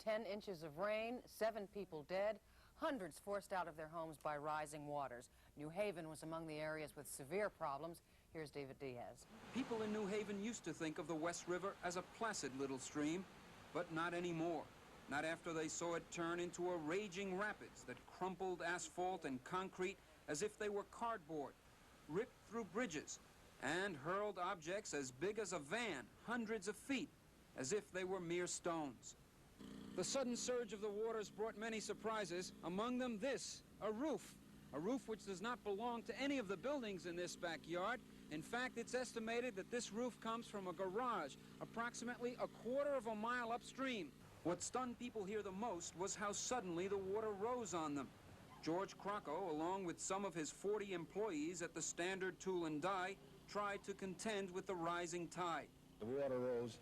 10 inches of rain, 7 people dead, hundreds forced out of their homes by rising waters. New Haven was among the areas with severe problems. Here's David Diaz. People in New Haven used to think of the West River as a placid little stream, but not anymore. Not after they saw it turn into a raging rapids that crumpled asphalt and concrete as if they were cardboard, ripped through bridges, and hurled objects as big as a van, hundreds of feet, as if they were mere stones. The sudden surge of the waters brought many surprises, among them this, a roof which does not belong to any of the buildings in this backyard. In fact, it's estimated that this roof comes from a garage approximately a quarter of a mile upstream. What stunned people here the most was how suddenly the water rose on them. George CROCCO, along with some of his 40 employees at the Standard Tool and Die, tried to contend with the rising tide. The water rose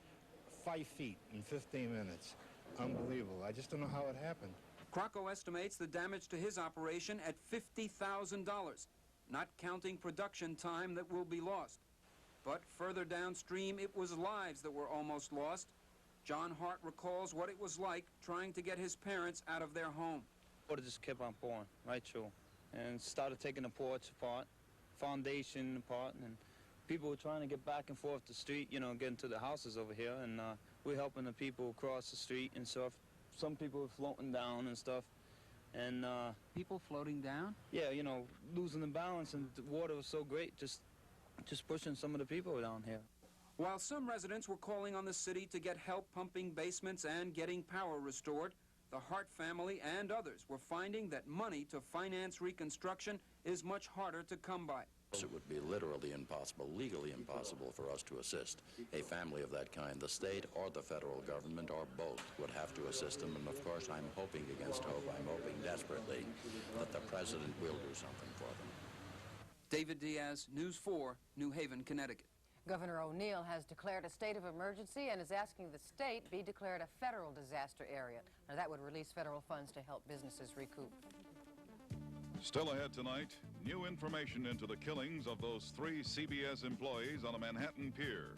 5 feet in 15 minutes. Unbelievable. I just don't know how it happened. CROCCO estimates the damage to his operation at $50,000, not counting production time that will be lost. But further downstream, it was lives that were almost lost. John Hart recalls what it was like trying to get his parents out of their home. Water just kept on pouring right through and started taking the porch apart, foundation apart, and people were trying to get back and forth the street, you know, getting to the houses over here, and we're helping the people across the street and stuff. Some people were floating down and stuff, and People floating down? yeah, you know, losing the balance, and the water was so great, just pushing some of the people down here. While some residents were calling on the city to get help pumping basements and getting power restored, the Hart family and others were finding that money to finance reconstruction is much harder to come by. It would be literally impossible, legally impossible for us to assist a family of that kind. The state or the federal government or both would have to assist them. And of course, I'm hoping against hope, I'm hoping desperately that the president will do something for them. David Diaz, News 4, New Haven, Connecticut. Governor O'Neill has declared a state of emergency and is asking the state be declared a federal disaster area. Now, that would release federal funds to help businesses recoup. Still ahead tonight, new information into the killings of those 3 CBS employees on a Manhattan pier.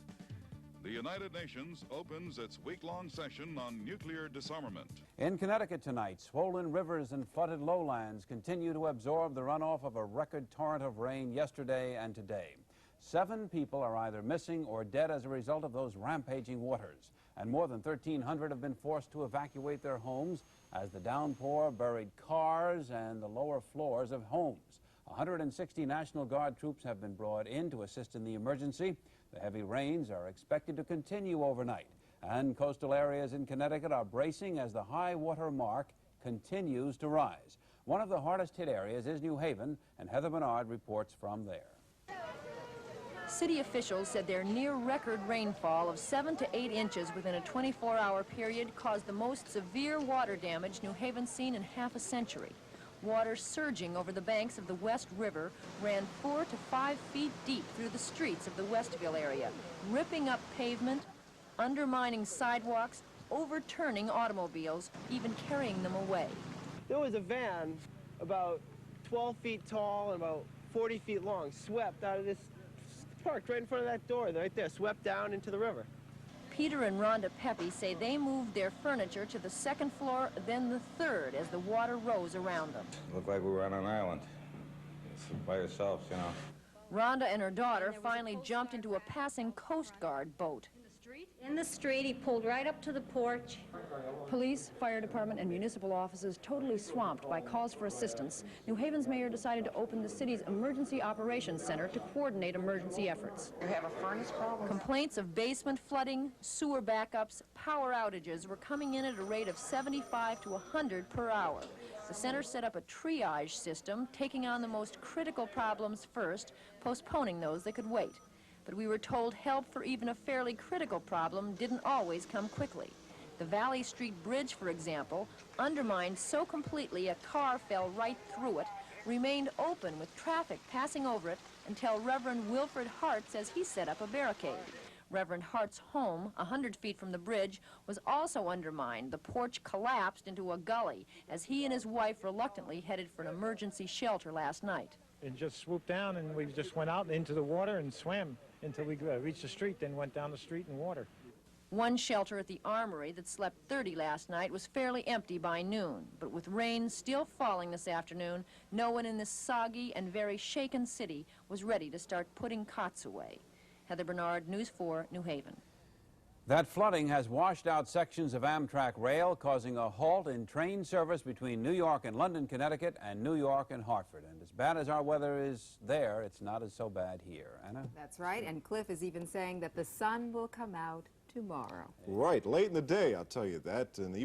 The United Nations opens its week-long session on nuclear disarmament. In Connecticut tonight, swollen rivers and flooded lowlands continue to absorb the runoff of a record torrent of rain yesterday and today. 7 people are either missing or dead as a result of those rampaging waters, and more than 1,300 have been forced to evacuate their homes as the downpour buried cars and the lower floors of homes. 160 National Guard troops have been brought in to assist in the emergency. The heavy rains are expected to continue overnight, and coastal areas in Connecticut are bracing as the high water mark continues to rise. One of the hardest hit areas is New Haven, and Heather Bernard reports from there. City officials said their near-record rainfall of 7 to 8 inches within a 24-hour period caused the most severe water damage New Haven's seen in half a century. Water surging over the banks of the West River ran 4 to 5 feet deep through the streets of the Westville area, ripping up pavement, undermining sidewalks, overturning automobiles, even carrying them away. There was a van about 12 feet tall and about 40 feet long, swept out of this, parked right in front of that door, right there, swept down into the river. Peter and Rhonda Pepe say they moved their furniture to the 2nd floor, then the 3rd, as the water rose around them. It looked like we were on an island. It's by ourselves, you know. Rhonda and her daughter finally jumped into a passing Coast Guard boat. In the street, he pulled right up to the porch. Police, fire department, and municipal offices totally swamped by calls for assistance. New Haven's mayor decided to open the city's Emergency Operations Center to coordinate emergency efforts. You have a furnace problem? Complaints of basement flooding, sewer backups, power outages were coming in at a rate of 75 to 100 per hour. The center set up a triage system, taking on the most critical problems first, postponing those that could wait. But we were told help for even a fairly critical problem didn't always come quickly. The Valley Street Bridge, for example, undermined so completely a car fell right through it, remained open with traffic passing over it until Reverend Wilfred Hart says he set up a barricade. Reverend Hart's home, 100 feet from the bridge, was also undermined. The porch collapsed into a gully as he and his wife reluctantly headed for an emergency shelter last night. It just swooped down, and we just went out into the water and swam until we reached the street, then went down the street in water. One shelter at the Armory that slept 30 last night was fairly empty by noon, but with rain still falling this afternoon, no one in this soggy and very shaken city was ready to start putting cots away. Heather Bernard, News 4, New Haven. That flooding has washed out sections of Amtrak rail, causing a halt in train service between New York and London, Connecticut, and New York and Hartford. And as bad as our weather is there, it's not as so bad here. Anna? That's right, and Cliff is even saying that the sun will come out tomorrow. Right, late in the day, I'll tell you that. And